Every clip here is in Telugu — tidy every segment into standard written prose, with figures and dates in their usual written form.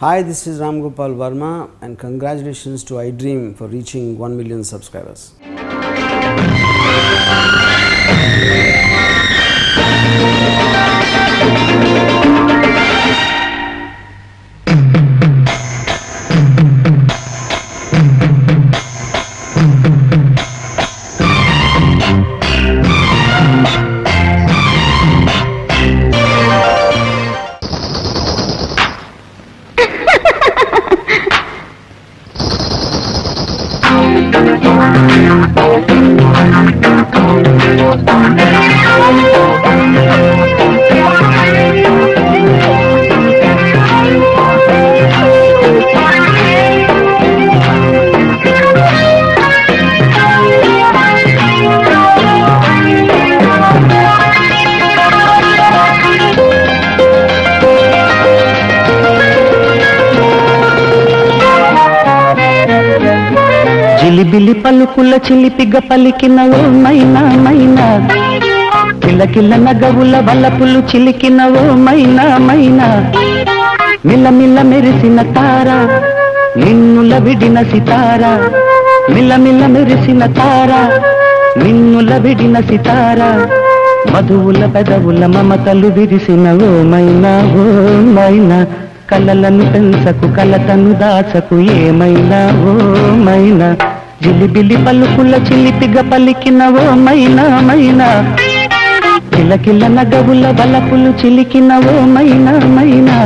Hi, this is Ram Gopal Verma and congratulations to iDream for reaching 1 million subscribers. చిలిబిలి పలుకుల చిలిపిగ పలికిన ఓ మైనా మైనా కిలకిల నగవుల వలపులు చిలికిన ఓ మైనా మైనా మిలమిల మెరిసిన తార నిన్నుల విడిన సితార మిలమిల మెరిసిన తార నిన్నుల విడిన సితార మధువుల పెదవుల మమతలు విరిసిన ఓ మైనా కలలను పెంచకు కలతను దాచకు ఏమైనా ఓ మైనా జిలిబిలి పలుకుల చిలిపిగ పలికిన ఓ మైనా మైనా కిలకిల నగవుల వలపులు చిలికిన ఓ మైనా మైనా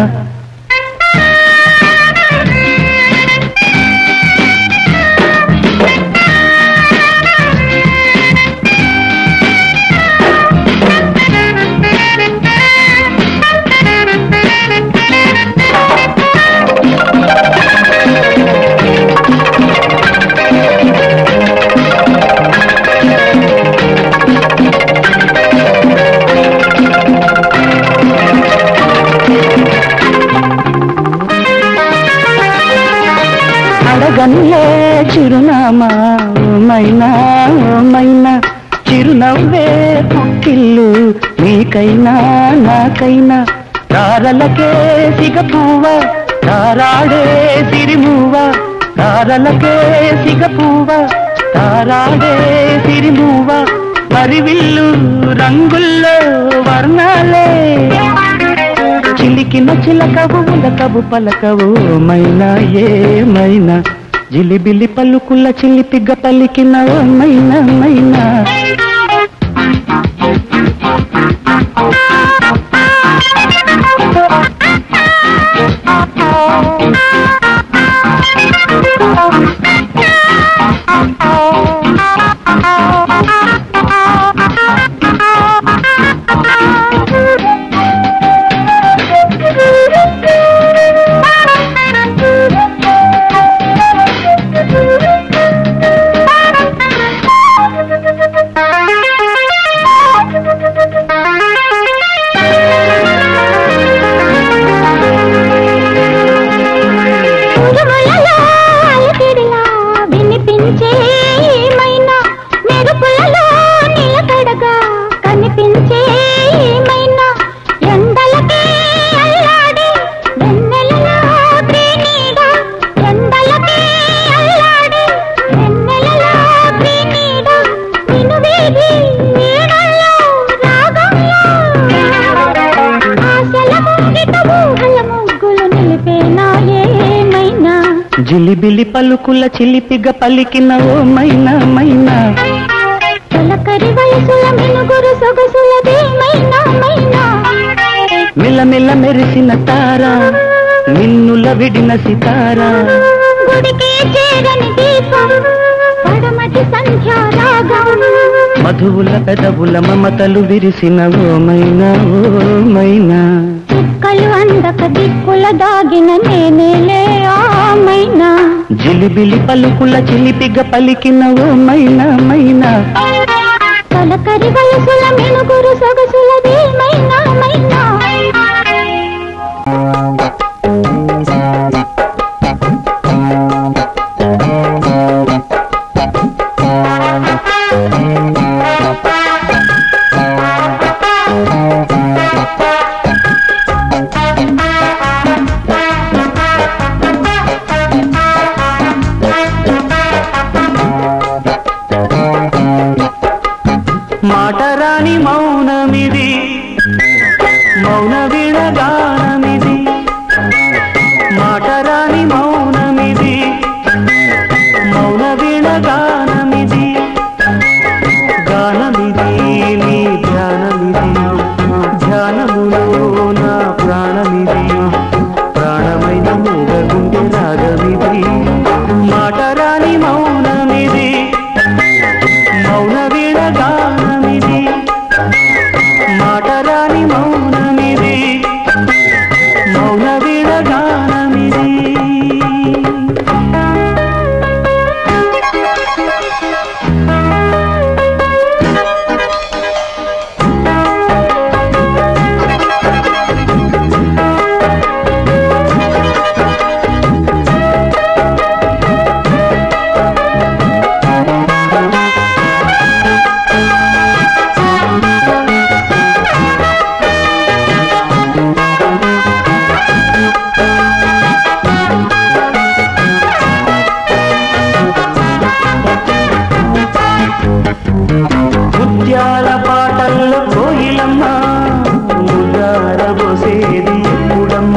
అడగనులే చిరునామా మైనా మైనా చిరునవ్వే పుట్టిల్లు నీకైనా నాకైనా తారలకే సిగపువ్వ తారాడే సిరిమువ్వ తారలకే సిగపువ్వ తారాడే సిరిమువ్వ పరివిల్లు రంగుల్లో వర్ణాలే చిలికిన చిలకవు ఉలకవు పలకవు మైనా ఏమైనా జిలిబిలి పలుకుల చిలిపిగ పలికిన ఓ మైనా మైనా జిలిబిలి పలుకుల చిలిపిగ పలికిన ఓ మైనా మైనా తలకరి వయసుల మినుగురు సొగసులది మైనా మైనా మిలమిల మెరిసిన తార నిన్నుల విడిన సితార గుడికి చేరని దీపం పడమటి సంధ్యా రాగం మధువుల పెదవుల మమతలు విరిసిన ఓ మైనా చుక్కలు అందక దిక్కుల దాగిన నేనేలే ఆ మైనా జిలిబిలి పలుకుల చిలిపిగ పలికిన ఓ మైనా మైనా తలకరి వయసుల మినుగురు సొగసులది మైనా మైనా మాటరాని మౌనమిది మౌన వీణగానమిది మాటరాని మౌనమిది మౌన వీణగానమిది గానమిది నీ ధ్యానమిది ధ్యానములో నా ప్రాణమిది ప్రాణమైన మూగగుండె రాగమిది మాటరాని మౌనమిది మౌన వీణగానమిది మాటరాని మౌనమిది మౌన వీణగానమిది ముత్యాల పాటల్లో కోయిలమ్మ ముద్దారబోసేది ఎప్పుడమ్మ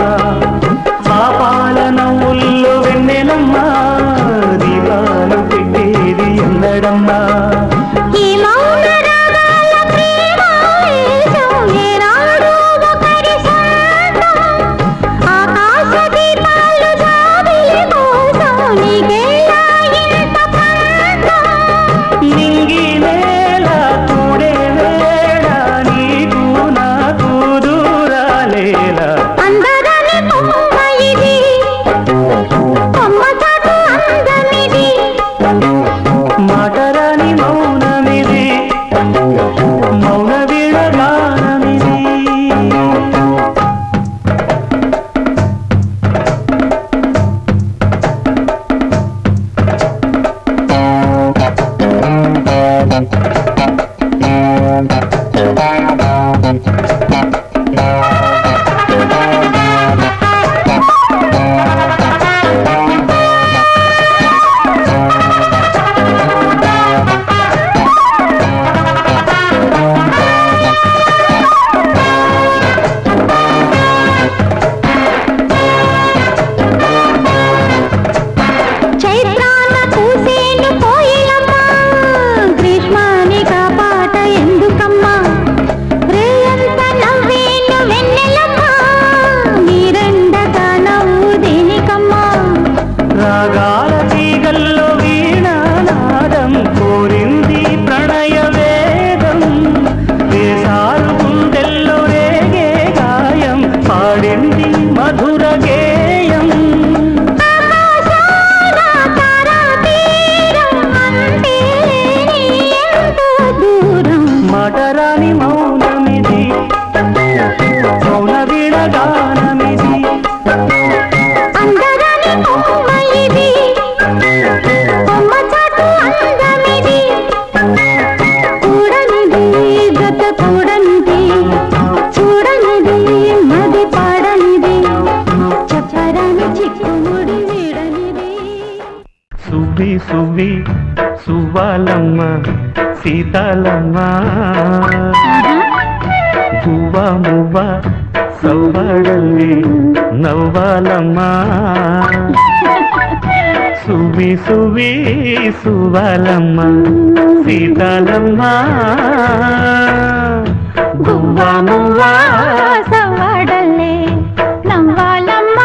పాపాల నవ్వుల్లో వెన్నెలమ్మ దీపాలు పెట్టేది ఎన్నడమ్మా మాటరాని మౌనమిది మౌన వీణగానమిది రాగాల తీగల్లో వీణానాదం కోరింది ప్రణయ వేదం దేశాలు గుండెల్లో రేగే గాయం పాడింది మధుర గేయం మాటరాని మౌనమిది మౌన వీణగానమిది సువి సువి సువ్వాలమ్మ సీతాలమ్మ గువ్వ మువ్వ సవ్వాడల్లి నవ్వాలమ్మ సువి సువి సువ్వాలమ్మ సీతాలమ్మ గువ్వ మువ్వ సవ్వాడల్లి నవ్వాలమ్మ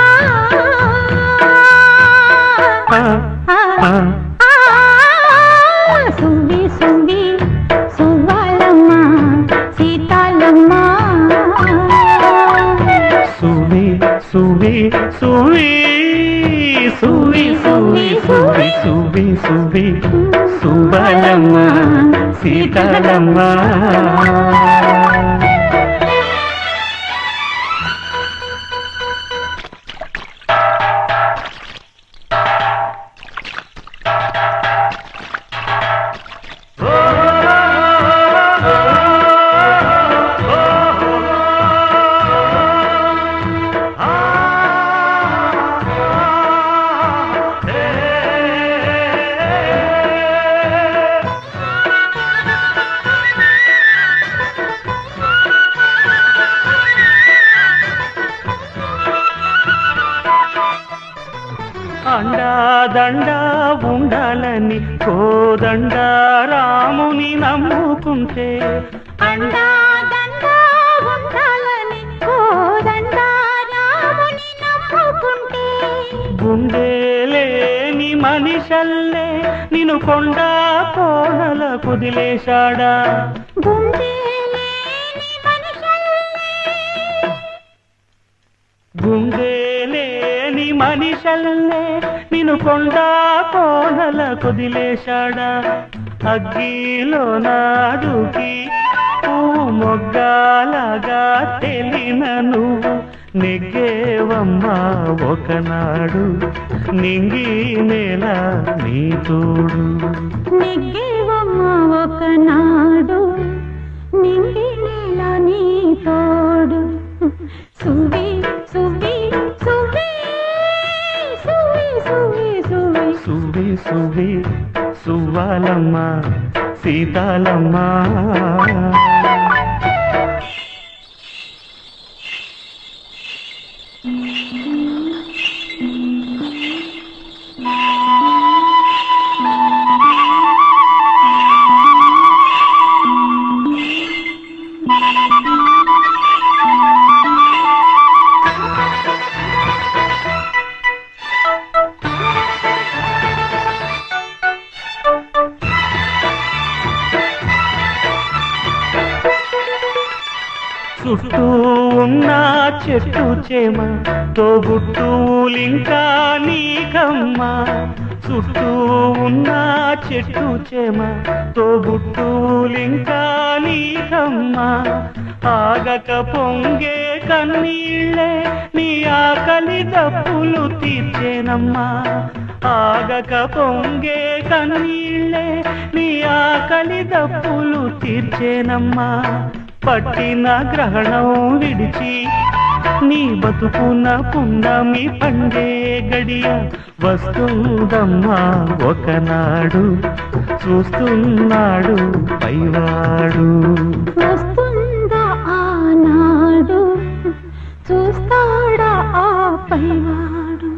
సువి సువి సువ్వాలమ్మ సీతాలమ్మ సువి సువి సువి సువి సువి సువి సువి సువి సువ్వాలమ్మ సీతాలమ్మ దండా ఉండాలని కోదండ రాముని నమ్ముకుంటే అండా దండా ఉండాలని కోదండ రాముని నమ్ముకుంటే గుండెలేని మనిషల్లే నిన్ను కొండ కోనల కుదిలేశాడా గుండెలేని మనిషల్లే నిన్ను కొండ కోనల కుదిలేశాడా అగ్గిలో నాడుకి పువ్వు మొగ్గాలాగా తెలిన నువ్వు నెగ్గేవమ్మా ఒకనాడు నింగి నేల నీ తోడు నెగ్గేవమ్మా ఒకనాడు నింగి నేల నీ తోడు సువి సువి సువి సువి సువి సువి సువి సువి సువ్వాలమ్మ సీతాలమ్మ చుట్టూ ఉన్న చెట్టు చేమ తోబుట్టులింకా నీకమ్మా చుట్టూ ఉన్న చెట్టు చేమ తోబుట్టులింకా నీకమ్మా ఆగక పొంగే కన్నీళ్ళే నీ ఆకలి దప్పులు తీర్చేనమ్మా ఆగక పొంగే కన్నీళ్ళే నీ ఆకలి దప్పులు తీర్చేనమ్మా పట్టిన గ్రహణం విడిచి నీ బతుకున పున్నమి పండే గడియ వస్తుందమ్మా ఒకనాడు చూస్తున్నాడు పైవాడు వస్తుందా ఆనాడు చూస్తాడా ఆ పైవాడు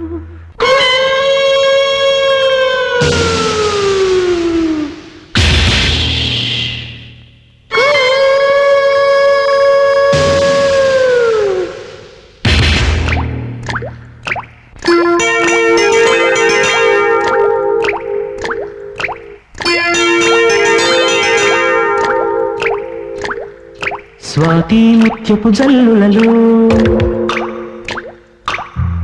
స్వాతి ముత్యపు జల్లులలో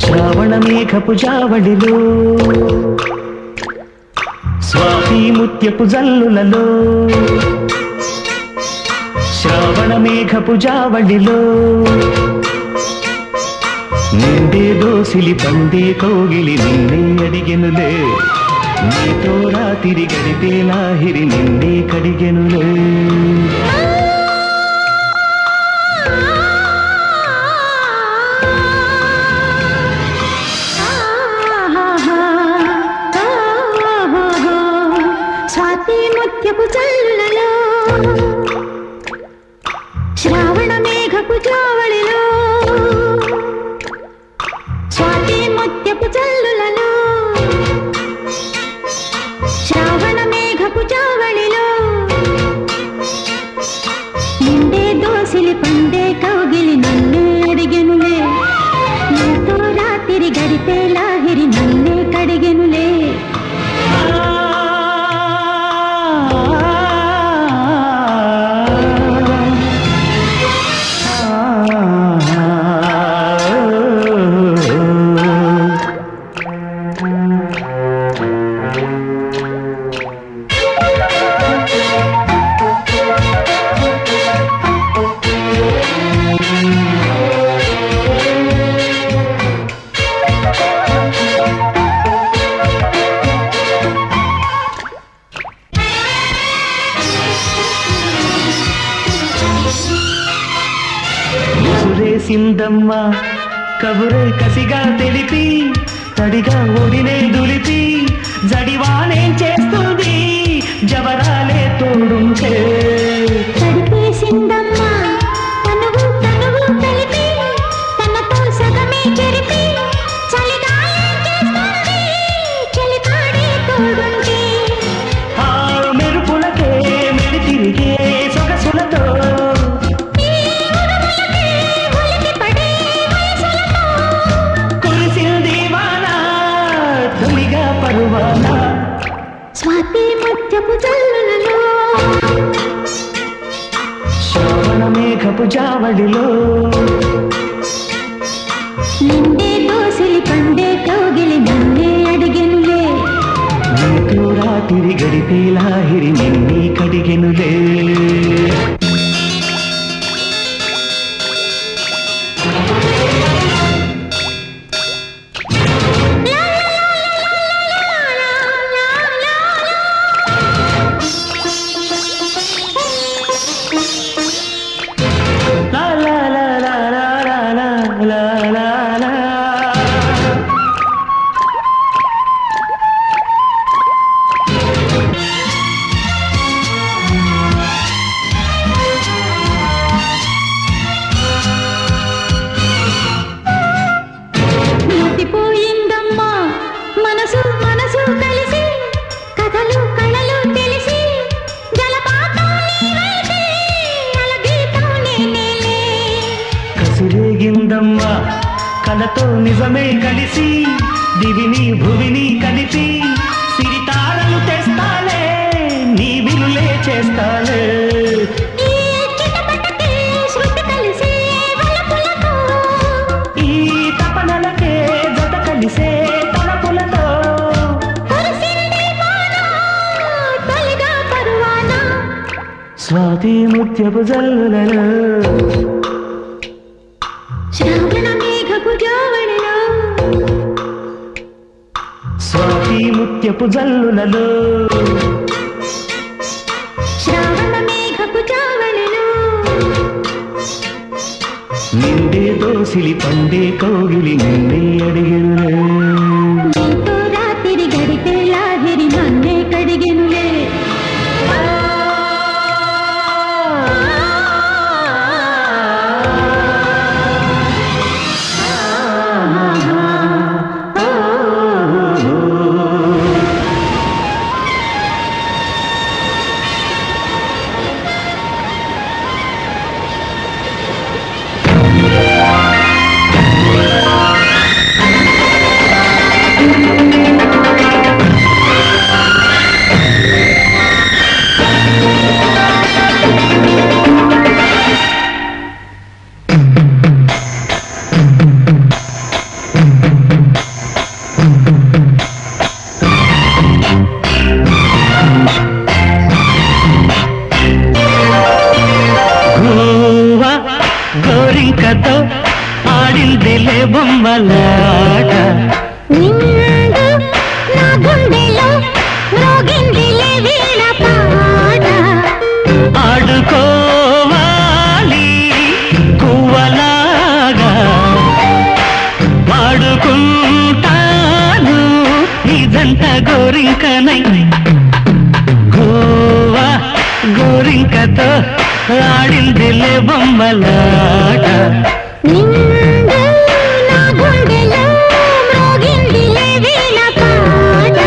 శ్రావణ మేఘపు జావళిలో స్వాతి ముత్యపు జల్లులలో శ్రావణ మేఘపు జావళిలో నిండే దోసిలి పండే కోగిలి నిన్నే అడిగెనులే నీతో రాత్రి గడిపే లాహిరి నిన్నే కడిగెనులే స్వాతి ముత్యపు జల్లులలో శ్రావణ మేఘపు జావళిలో స్వాతి ముత్యపు జల్లులలో శ్రావణ మేఘపు జావళిలో నిండే దోసిలి పండే కౌగిలి నన్నే అడిగెనులే నీతో రాత్రి గడిపే లాహిరి నన్నే కడిగెనులే సిందమ్మ కబురే కసిగా తెలిపి తడిగా ఒడినే దులిపి జడివానే చేస్తుంది జవరాలే తోడుంటే తడిపేసిందమ్మ తనువు తనువు కలిపి తనతో సగమే చెరిపి చలిగాయం చేస్తుంది చలి మేఘపు జావళిలో నిండే దోసిలి పండే కౌగిలి నన్నే అడిగెనులే నీతో రాత్రి గడిపే లాహిరి నిన్నే కడిగెనులే కసిరేగిందమ్మా కలతో నిజమే కలిసి దివిని భువిని కలిపి సిరితారలు తెస్తాలే నీ వినులే చేస్తాలే ఈ తపనలకే జత కలిసే తలపులతో స్వాతి ముత్యపు జల్లులలో శ్రావణ మేఘపు జావళిలో స్వాతి ముత్యపు జల్లులలో శ్రావణ మేఘపు జావళిలో నిండే దోసిలి పండే కౌగిలి నిన్నే అడిగెనులే నీతో రాత్రి గడిపే లాహిరి నన్నే కడిగెనులే గోరింకతో ఆడిందిలే బొమ్మలాట నిండు నా గుండెలో మ్రోగిందిలే వీణ పాట ఆడుకోవాలి కువ్వలాగా పాడుకుంటాను ఇదంత గోరింకనై గోవా గోరింకతో ఆడిందిలే బొమ్మలాట నిండు నా గుండెలో మ్రోగిందిలే వీణ పాట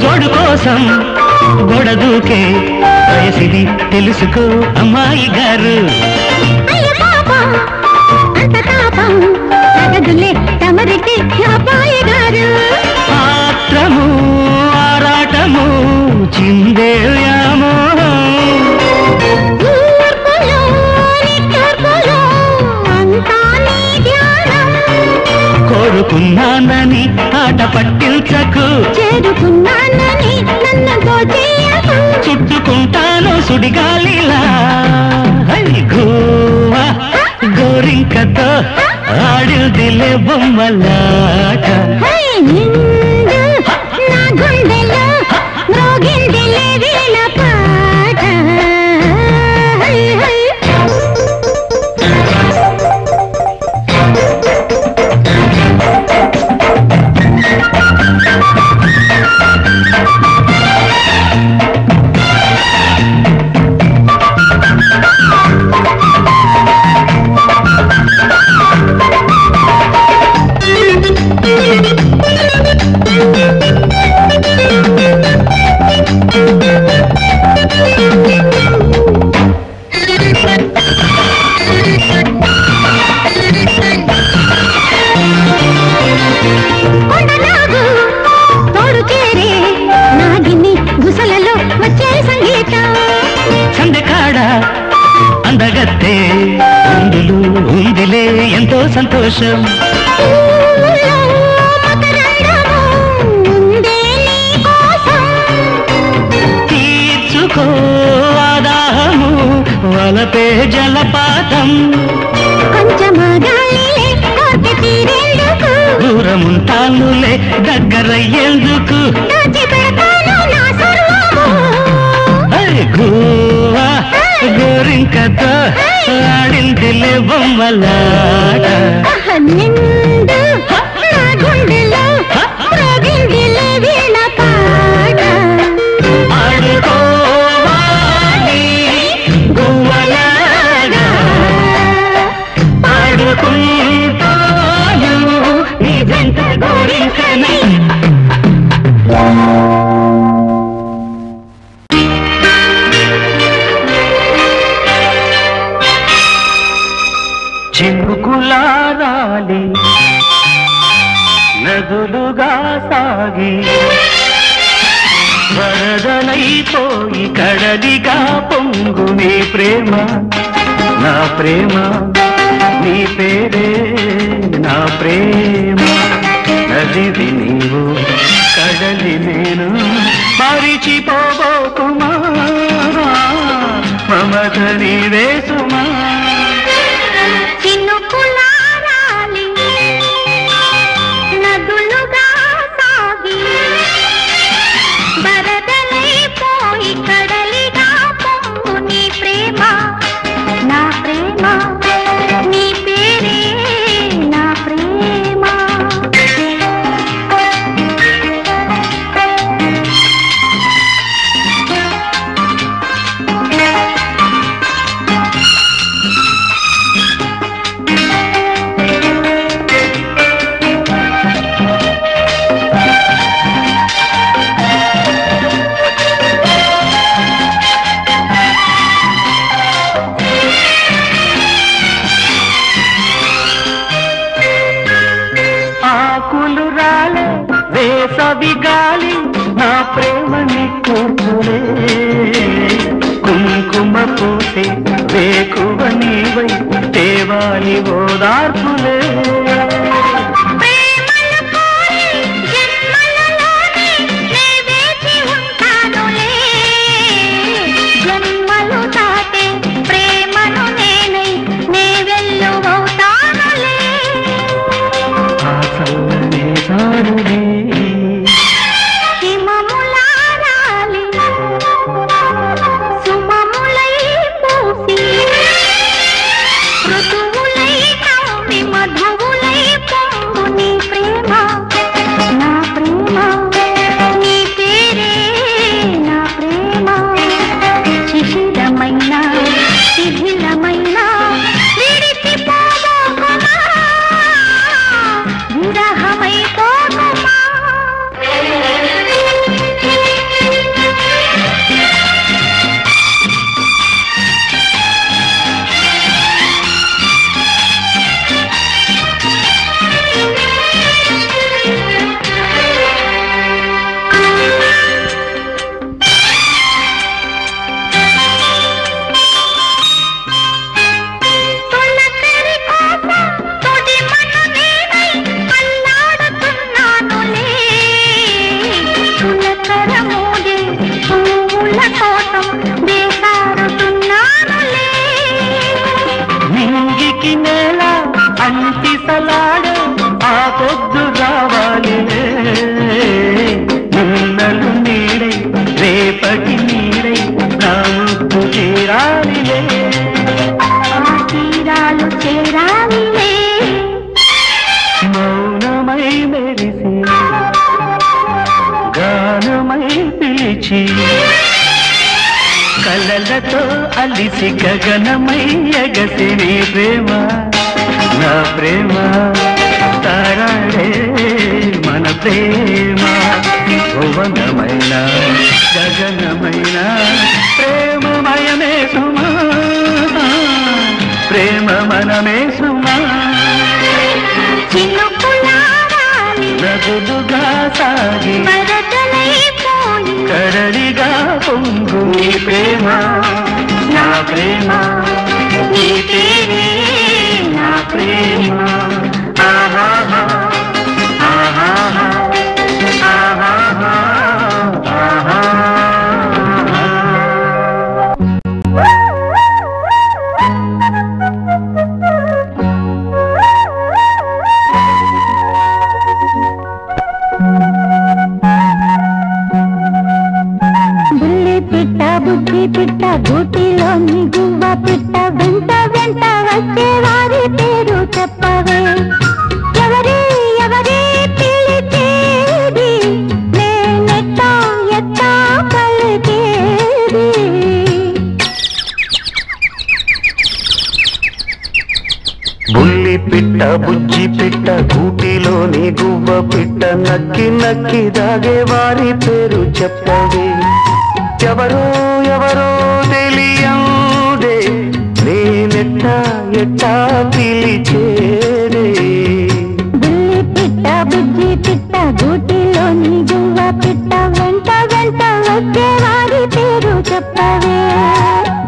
జోడు కోసం గొడదూకే వయసిది తెలుసుకో అమ్మాయి గారు అయ్య పాపం అంత తాపం తగదులే తమరికి అబ్బాయి గారు ఆత్రము ఆరాటము చిందే వ్యామోహం ఊర్పులో నిట్టూర్పులో అంతా నీ ధ్యానం కోరుకున్నానని ఆట పట్టించకు చేరుకున్నానని నన్ను దోచేయకు చుట్టుకుంటాను సుడిగాలిలా గోవా గోరింకతో ఆడిందిలే బొమ్మలాట హై నిండు నా గుండెలో మ్రోగిందిలే వీణ పాట హై హై పరవశం తీర్చుకో ఆదాహము వలపే జలపాతం దూరముంటానులే దగ్గరయ్యేందుకు గోవా గోరింకతో ఆడిందిలే బొమ్మలాట ఆడుకోవాలి గువ్వలాగా ఆడుకుంటాను నీ జంట గోరింకనే చినుకులారాలి నదులుగా సాగి వరదలైపోయి కడలిగా పొంగు నీ ప్రేమ నా ప్రేమ నీ పేరే నా ప్రేమ నదివి నీవు కడలి నేను మరిచిపోబోకుమా మమత నీవే సుమా వేసవిగాలి నా ప్రేమని కూతురే కుంకుమ పూసే వేకువ నీవై దేవాలి ఓదార్పులే అంటిసలాడే ఆ పొద్దు రావాలి నిన్నలు నీడై రేపటి నీడై నా ముద్దు చేరాలిలే తీరాలు చేరాలిలే మౌనమై మెరిసి గానమై పిలిచి కలలతో అలిసి గగనమై ఎగసి నీ ప్రేమ నా ప్రేమ తారాడే మన ప్రేమ భువనమైన గగనమైన ప్రేమమయమే సుమా ప్రేమ మనమే సుమా నదులుగా సాగి కడలిగా పొంగు నీ ప్రేమ నా ప్రేమ నీ పేరే నా ప్రేమ బుద్ధి పిట్ట గూటిలోని గువ్వ పిట్ట వెంట వెంట వచ్చే వారి పేరు చెప్పవే ఎవరే ఎవరే పిలిచేది నేనెట్టా ఎట్టా పలికేది బుల్లి పిట్ట బుజ్జి పిట్ట గూటిలోని గువ్వ పిట్ట నక్కి నక్కి దాగే వారి పేరు చెప్పవే ఎవరో ఎవరో తెలియదే నేనెట్టా ఎట్టా పిలిచేదే బుల్లి పిట్ట బుజ్జి పిట్ట గూటిలోని గువ్వ పిట్ట వెంట వెంట వచ్చే వారి పేరు చెప్పవే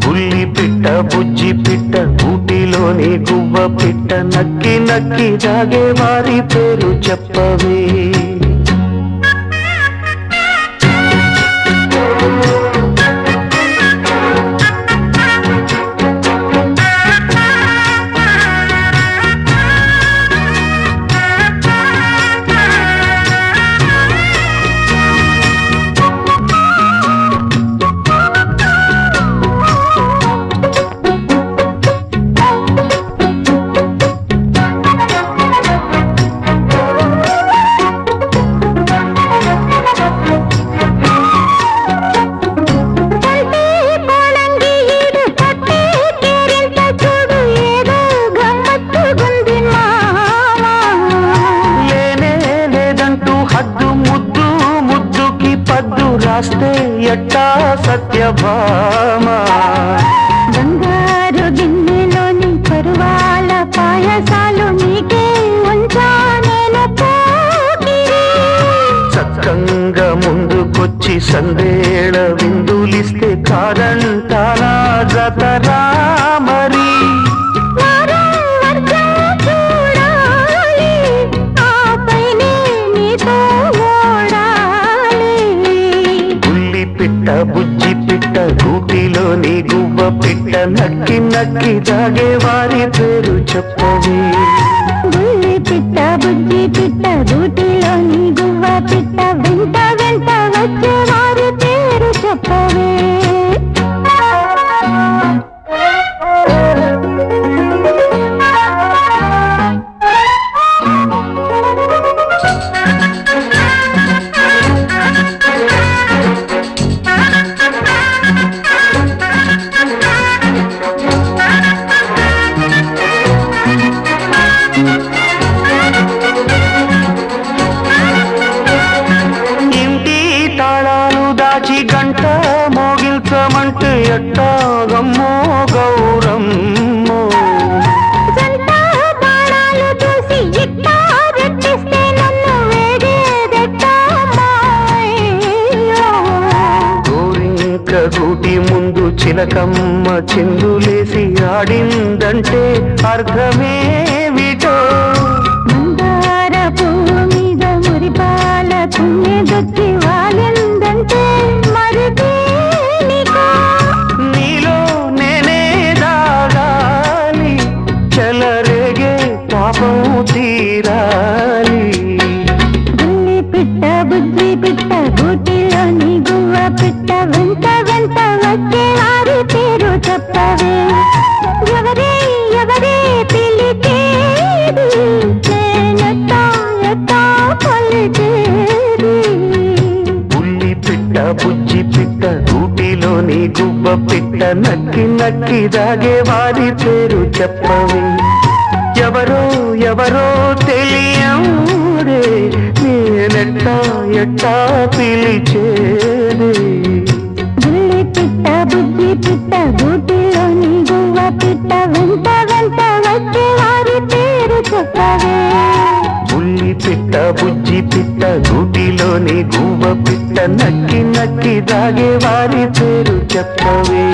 బుల్లి పిట్ట బుజ్జి పిట్ట గూటిలోని గువ్వ పిట్ట నక్కి నక్కి దాగే వారి పేరు చెప్పవే ఎట్టా సత్యభామా బంగారు గిన్నెలోని పరువాల పాయసాలు నీకే ఉంచా నేను చక్కంగా ముందుకొచ్చి సందేళ విందులిస్తే కాదంటానా జతరా మరి బుజ్జి పిట్ట గూటిలోని గువ్వ పిట్ట నక్కి నక్కి దాగే వారి పేరు చెప్పవే బుల్లి పిట్ట బుజ్జి పిట్ట గూటిలోని గువ్వ పిట్ట వెంట వెంట వచ్చే వారి పేరు చెప్పవే గంట మోగిల్చమంటే ఎట్టాగమ్మో గౌరమ్మో గోరింక గూటి ముందు చిలకమ్మ చిందులేసి ఆడిందంటే అర్థమేమిటో మందార పువ్వు మీద మురిపాల తుమ్మెదొచ్చి వాలిందంటే నీలో నేనే దాగాలి చెలరేగే పాపం తీరాలి బుల్లి పిట్ట బుజ్జి పిట్ట గూటిలోని గువ్వ పిట్ట వెంట వెంట వచ్చే వారి పేరు చెప్పవే ఎవరే ఎవరే పిలిచేది నేనెట్టా ఎట్టా పలికేది బుల్లి పిట్ట బుజ్జి పిట్ట గూటిలోని గువ్వ పిట్ట నక్కి నక్కి దాగే వారి పేరు చెప్పవే ఎవరో ఎవరో తెలియదే నేనెట్టా ఎట్టా పిలిచేదే బుల్లి పిట్ట బుజ్జి పిట్ట గూటిలోని గువ్వ పిట్ట వెంట వెంట వచ్చే వారి పేరు చెప్పవే బుల్లి పిట్ట బుజ్జి పిట్ట గూటిలోని గువ్వ పిట్ట నక్కి నక్కి దాగే వారి పేరు చెప్పవే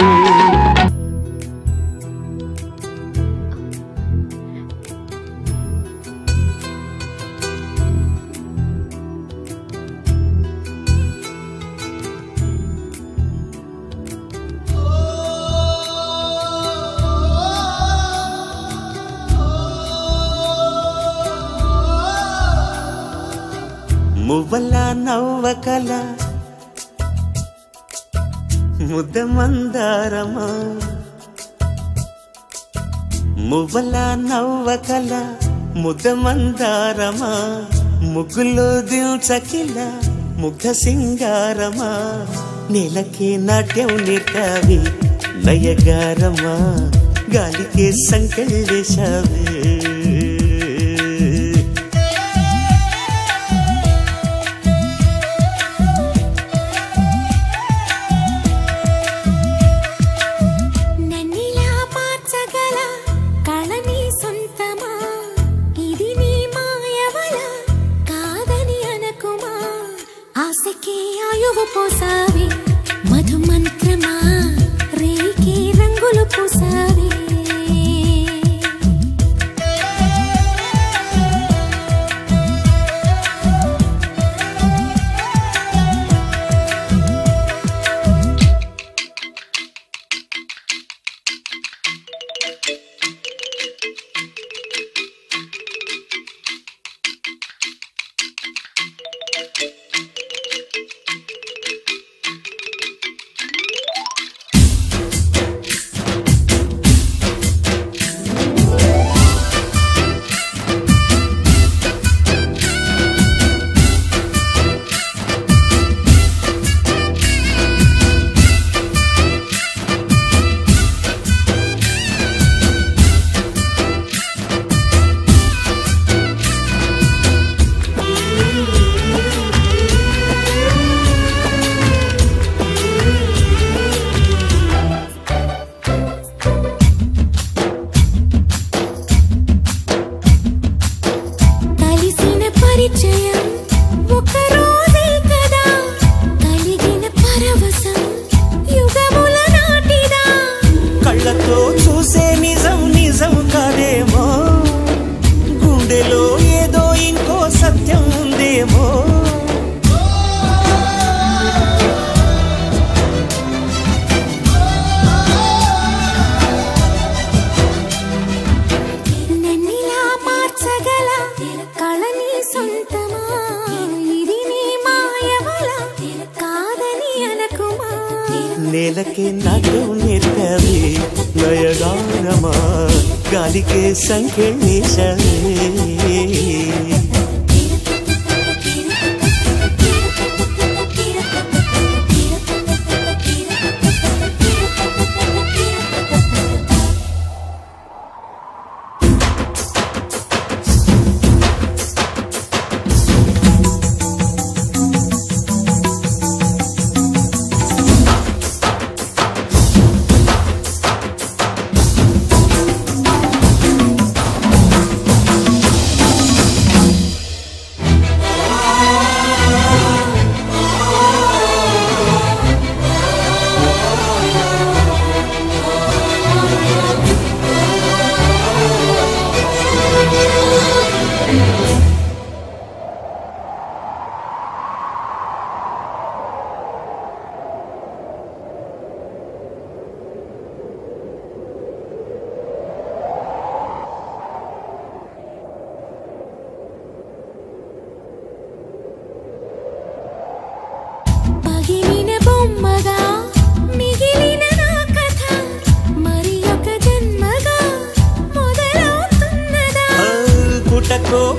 మువ్వల నవ్వకల ముద్ద మందారమా మువ్వల నవ్వకల ముద్ద మందారమా ముగ్గులో దిల్చకిల ముగ్ధ సింగారమా నేలకే నాట్యం నేర్తావి నయగారమా గాలికే సంకెళ్ళేశావే పోసావి మధు మంత్రమా రేకి రంగులు పోసావి నేలకే నాట్యం నేర్పావే నయగానమా గాలికే సంకెళ్ళేశావే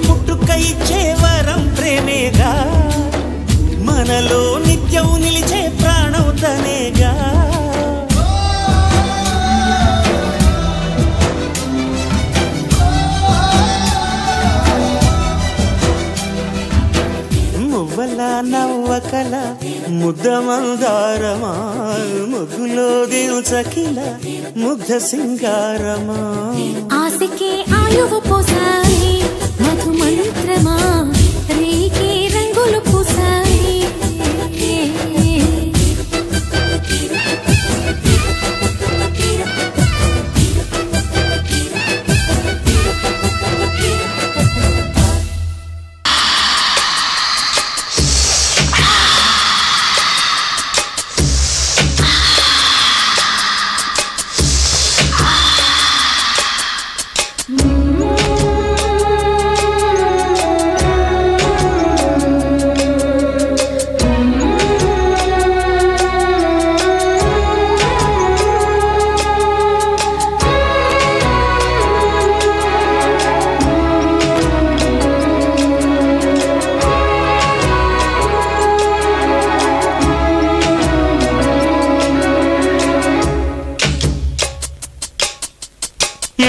పుట్టుక ఇచ్చే వరం ప్రేమేగా మనలో నిత్యం నిలిచే ప్రాణం తనేగా మువ్వల నవ్వకల ముద్ద మందారమా ముగ్గులో దిల్చకిల ముగ్ధ సింగారమా ఆశకే ఆయువు పోసాయి మధు మంత్రమా రేకే రంగులు పోసాయి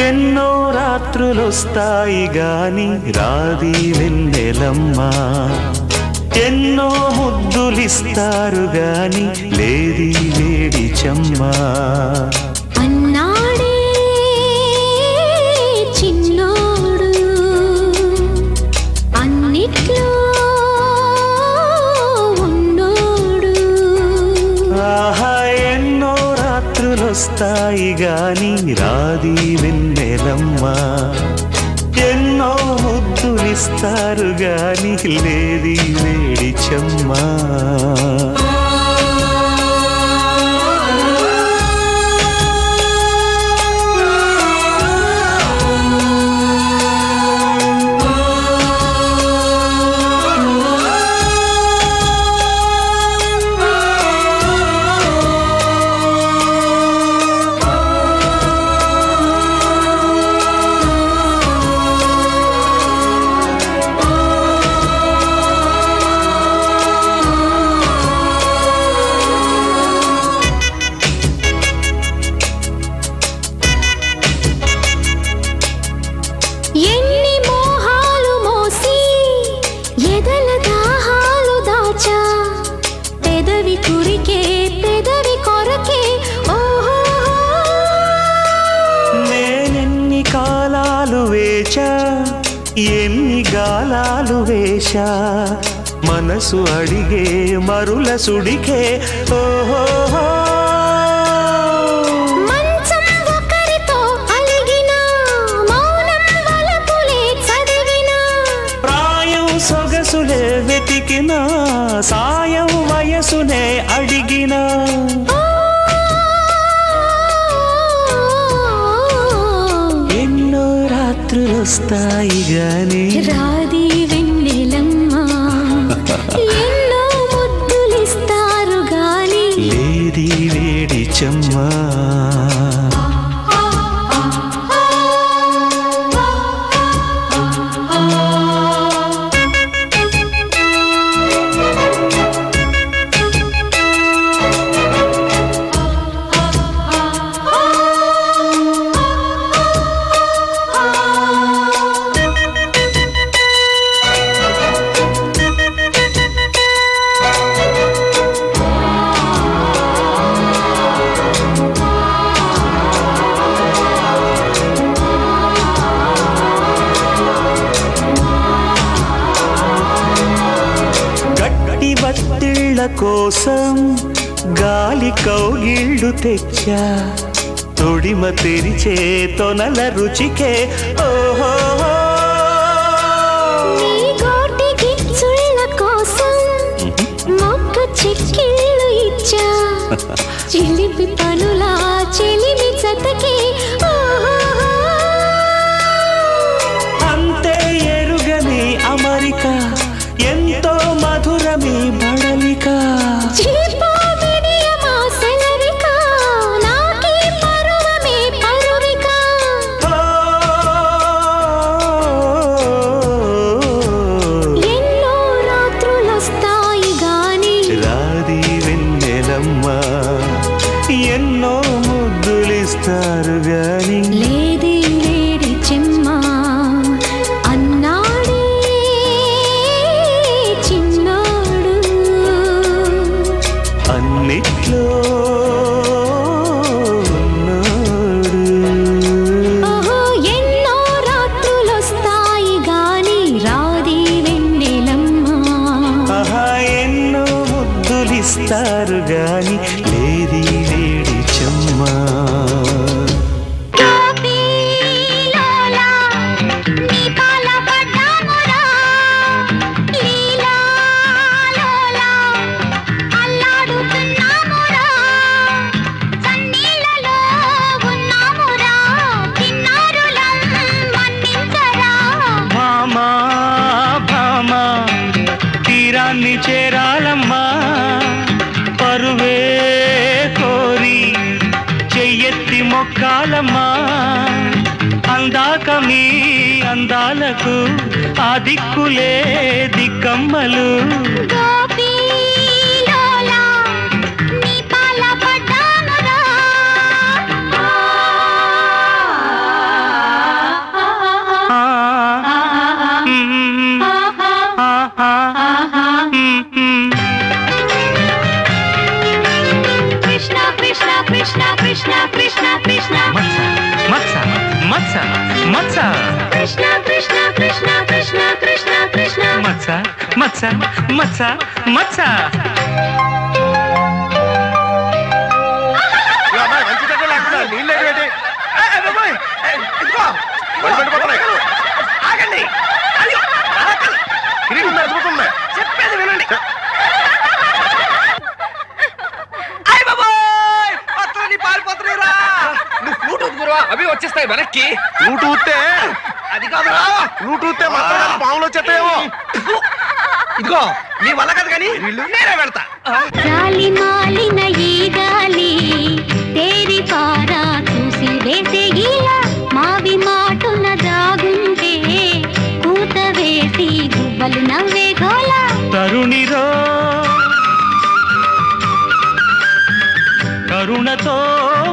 ఎన్నో రాత్రులొస్తాయి గాని రాది వెన్నెలమ్మా, ఎన్నో ముద్దులిస్తారు గాని లేది వేడి చెమ్మా. అన్నాడే చిన్నోడు అన్నిట్లో ఉన్నోడు. ఆహా ఎన్నో రాత్రులొస్తాయి గాని రాది వెన్నెలమ్మా, ఎన్నో ముద్దులిస్తారు గాని లేది వేడి చెమ్మా. ఎన్ని మోహాలు మోసి ఎదల దాహాలు దాచా, పెదవి కురికే పెదవి కొరకే ఓహో. నేనెన్ని కాలాలు వేచా ఎన్ని గాలాలు వేశా, మనసు అడిగే మరుల సుడికే ఓహో. మంచం ఒకరితో అలిగిన మౌనం వలపులే చదివిన, ప్రాయం సొగసులే వెతికిన సాయం వయసునే అడిగిన. ఎన్నో రాత్రులొస్తాయి గాని రాది వెన్నెలమ్మా, ఎన్నో ముద్దులిస్తారు గాని లేది వేడి చెమ్మా. గట్టి బత్తిళ్ళ కోసం గాలి కౌగిళ్ళు తెచ్చా, తొడిమ తెరిచే తొనల రుచికే ఓహో. నీ గోటి గిచ్చుళ్ళ కోసం మొక్క చెక్కిళ్ళు ఇచ్చా, చిలిపి పనులా చెలిమి జతకి ఓహో. అంతే ఎరుగని అమరిక ఎంతో మధురమి బడలిక. చిలిపో విడియమా సెలవిక, నాకీ పరువమే పరువిక. ఎన్నో రాత్రులొస్తాయి గాని రాది వెన్నెలమ్మా, ఎన్నో ముద్దులిస్తారు గాని లేది వేడి చెమ్మా. అన్నాడే చిన్నోడు అన్నిట్లో ఉన్నాడు. ఓహో. ఎన్నో రాత్రులొస్తాయి గాని రాది వెన్నెలమ్మా, ఆహా ఎన్నో ముద్దులిస్తారు గాని లేది వేడి చెమ్మా. గోపీలోలా నీ పాల పడ్డామురా, లీలాలోలా అల్లాడుతున్నామురా, సన్నీళ్ళలో ఉన్నామురా, కిన్నారులం మన్నించరా. భామా భామా తీరాన్ని చేరాలమ్మా, పరువే కోరి చెయ్యెత్తి మొక్కాలమ్మా. అందాక మీ అందాలకు ఆ దిక్కులే దిక్కమ్మలు. గోపీలోలా నీ పాల పడ్డామురా. మచ్చ మచ్చ కృష్ణ కృష్ణ కృష్ణ కృష్ణ కృష్ణ కృష్ణ మచ్చ మచ్చ మచ్చ మచ్చ చెప్పేది వినండి. పారిపోతున్నాయిరా. నువ్వు బ్లూటూత్ గురువా అవి వచ్చేస్తాయి వెనక్కి. బ్లూటూత్ అది కాదురా, బ్లూటూత్ పాములు వచ్చేస్తాయేమో. ఇదిగో నీ వల్ల కదా కానీ నేనే వెళ్తా. గాలి మాలిన ఈ గాలి తేరి పారా చూసి వేసే గీలా మావి మాటున దాగుంటే కూత వేసి గువ్వలు నవ్వే గోలా. తరుణిరో కరుణతో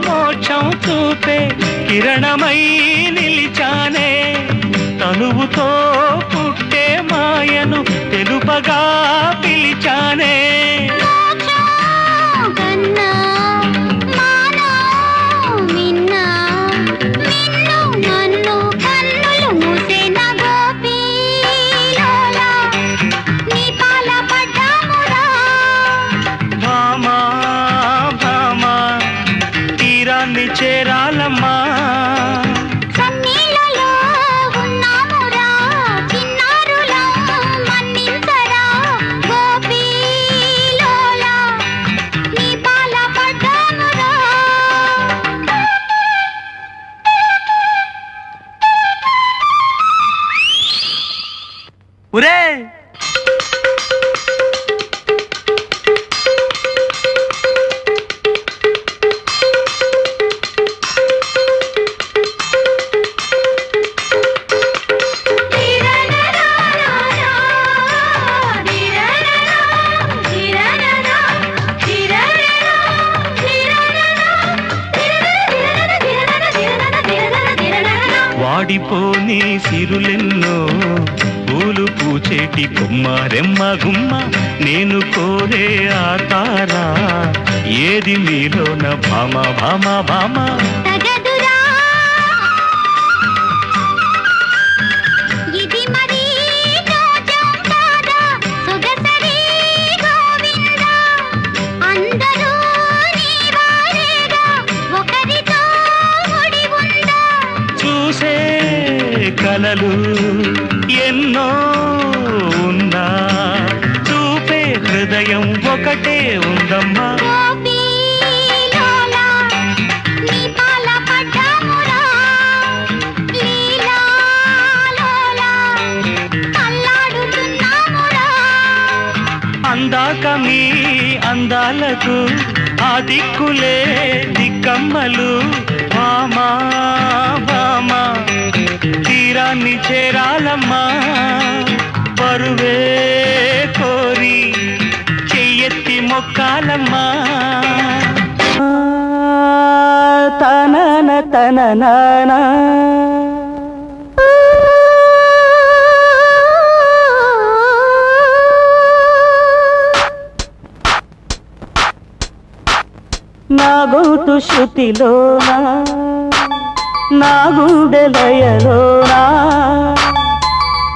మోక్షం చూపే కిరణమై నిలిచానే తనువుతో పుట్టే మాయను తెలుపగా పిలిచానే. కన్నా మానా మిన్నా నిన్ను నన్ను కన్నులు మూసేన గోపీలోలా నీ పాల పడ్డామురా. భామా భామా తీరాన్ని చేరాలమ్మా. సన్నీలలో ఉన్నామురా చిన్నారులా మన్నించరా గోపీలోలా నీ పాల పడ్డామురా. ఒరే వాడిపోని సిరులెన్నో పూలు పూచేటి కొమ్మ రెమ్మ గుమ్మ నేను కోరే ఆ తారా ఏది మీలోన భామ భామ భామ. తగదురా ఇది మరి రోజం కాదా సొగసరి గోవిందా అందరూ నీ వారేగా ఒకరితో ముడి ఉందా. చూసే కలలు ఎన్నో ఉన్నా చూపే హృదయం ఒకటే ఉందమ్మా. గోపీలోలా నీ పాల పడ్డామురా లీలాలోలా అల్లాడుతున్నామురా. అందాక మీ అందాలకు ఆ దిక్కులే దిక్కమ్మలు భామా భామా తీరాన్ని చేరాలమ్మా. పరువే కోరి చెయ్యెత్తి మొక్కాలమ్మా. తనన తననానా నా గోటు శృతిలోనా నా గుండెలయలోనా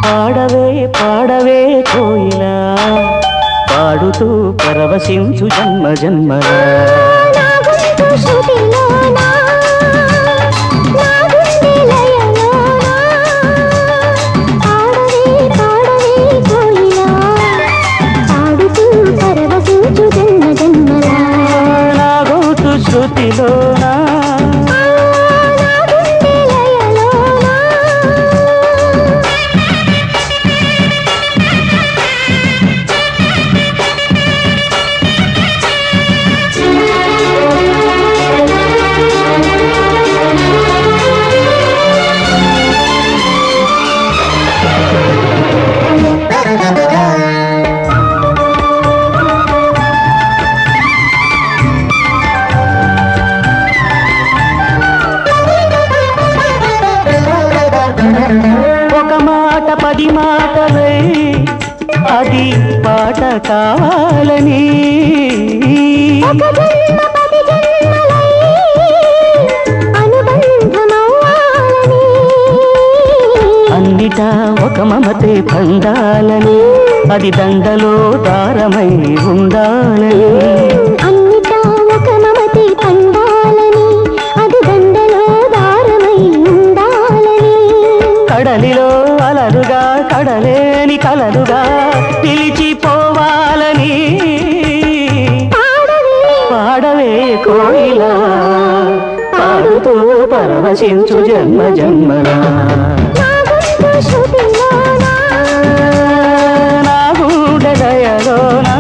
పాడవే పాడవే కోయిలా పాడుతూ పరవశించు జన్మ జన్మలా. నా గొంతు శృతిలోనా నా గుండెలయలోనా పాడవే పాడవే కోయిలా పాడుతూ పరవశించు జన్మ జన్మలా. నా గోటు శృతిలోనా ఒక మాట పది మాటలై అది పాట కావాలని ఒక జన్మ పది జన్మలై అనుబంధమవ్వాలని అన్నిటా ఒక మమతే పండాలని అది దండలో దారమై ఉండాలని అన్నిటా ఒక మమతే పండాలని అది దండలో దారమై ఉండాలని కడలిలో అలలుగా కడలేని కలలుగా పిలిచిపోవాలని పాడవే కోయిలా పాడుతూ పరవశించు జన్మ జన్మలా నా గుండె దయలోనా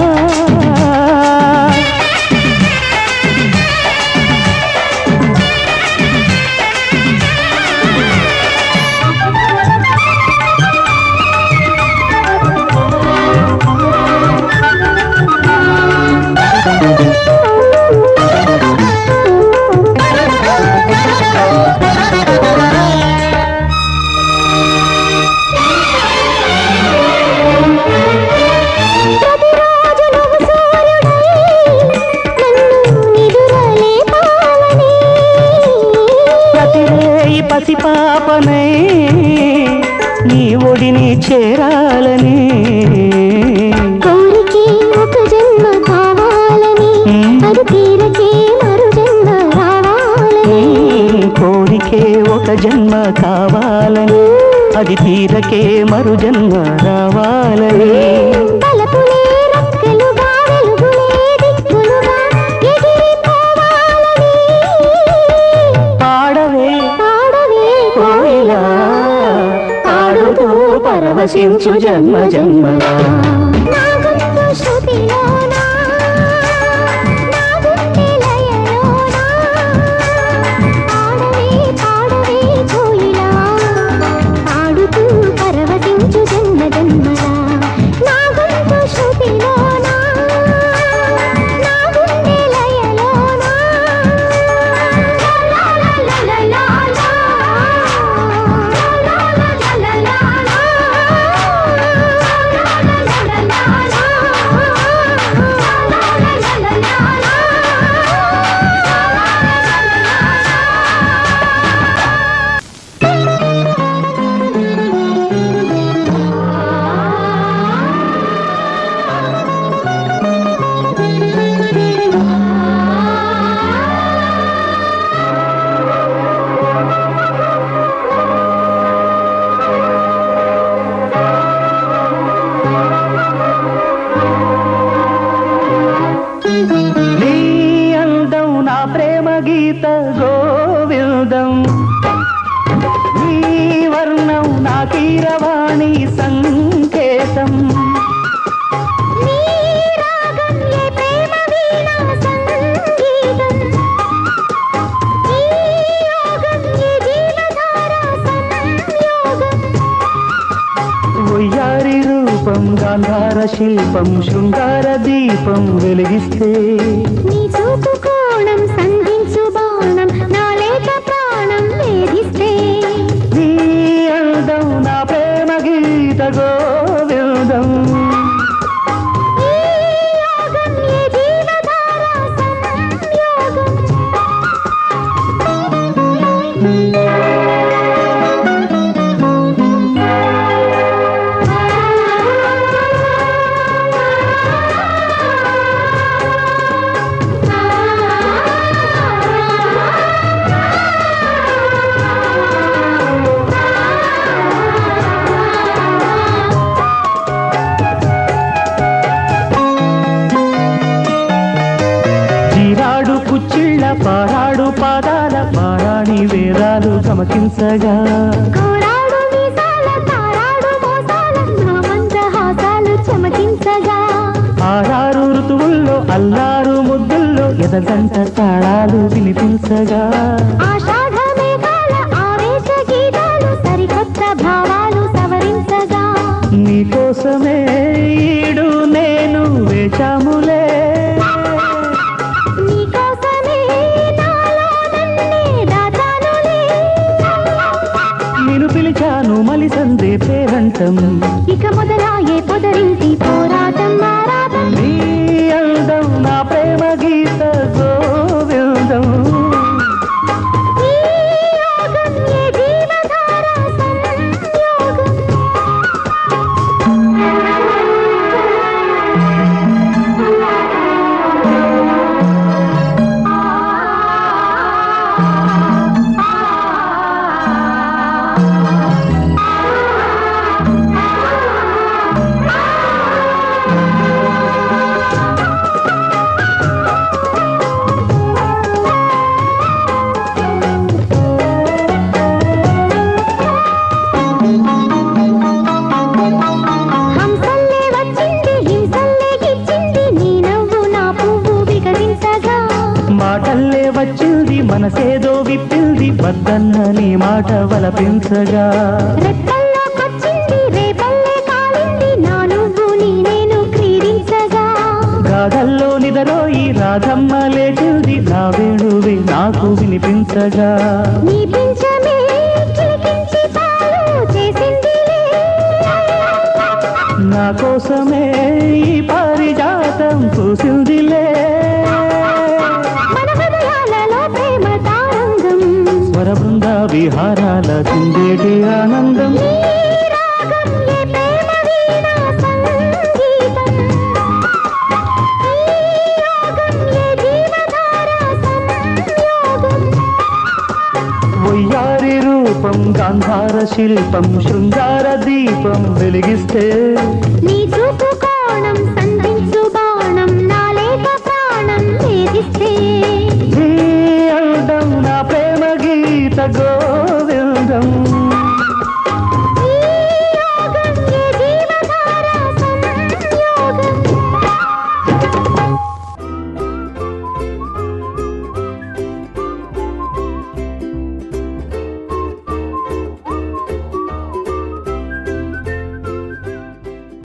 పసిపాపనై నీ ఒడిని చేరాలని కోరికే ఒక జన్మ కావాలని అది తీరకే మరు జన్మ రావాలని కోరికే ఒక జన్మ కావాలని అది తీరకే మరు జన్మ రావాలని తలపులే రెక్కలుగా వెలుగులే దిక్కులుగా ఎగిరిపోవాలని పాడవే కోయిలా పాడుతూ పరవశించు జన్మ జన్మలా నా గొంతు శృతిలోనా నా గుండె లయలోనా పాడవే కోయిలా పాడుతూ పరవశించు జన్మ జన్మలా నా గొంతు శృతిలోనా నా గుండె లయలోనా నీ అందం నా ప్రేమ గీత గోవిందం నీ వర్ణం నా కీరవాణి సంకేతం నీ రాగం ఏ ప్రేమ వీణా సంగీతం ఈ యోగం ఏ జీవధార సంయోగం ఉయ్యారి రూపం గాంధార శిల్పం శృంగార దీపం వెలిగిస్తే నీ చూపు కోణం సంధించు బాణం నా లేత ప్రాణం వేధిస్తే నీ అందం నా ప్రేమ గీత గోవిందం ఈ యోగం ఏ జీవధార సంయోగం చీరాడు కుచ్చిళ్ళ పారాడు పాదాల పారాణి వేరాలు గమకించగా కోరాడు మీసాల తారాడు మోసాల నా మందహాసాలు చమకించగా ఆరారు ఋతువుల్లో అల్లారు ముద్దుల్లో ఎదగంట తాళాలు వినిపించగా ఆషాఢ మేఘాల ఆవేశ గీతాలు సరికొత్త భావాలు సవరించగా నీకోసమే ఈడు నేను వేచాములే నీకోసమే నాలో నన్నే దాచానులే నిన్ను పిలిచాను మలిసందే పేరంటం ఇక మొదలాయే పొదరింటి పోరాటం మారాటం నీ అందం నా ప్రేమ గీత గోవిందం ఈ యోగం ఏ జీవధార సంయోగం వలపే వచ్చింది మనసేదో విప్పింది వద్దన్న నీ మాట వలపించగా రెప్పల్లోకొచ్చింది రేపల్లే కాలింది నా నువ్వు నీ నేను క్రీడించగా గాథల్లో నిదరోయి రాధమ్మ లేచింది నా వేణువి నాకు వినిపించగా నీ పింఛమే చిలికించి పాలు చేసిందిలే నా కోసమే ఈ పారిజాతం పూసిందిలే మన హృదయాలలో ప్రేమ తారంగం స్వరబృంద విహారాల చిందేటి ఆనందం ఈ రాగం ఏ ప్రేమ వీణా సంగీతం ఈ రాగం ఏ జీవధార సంయోగం వయ్యారి రూపం గాంధార శిల్పం శృంగార దీపం వెలిగిస్తే నీ చూపు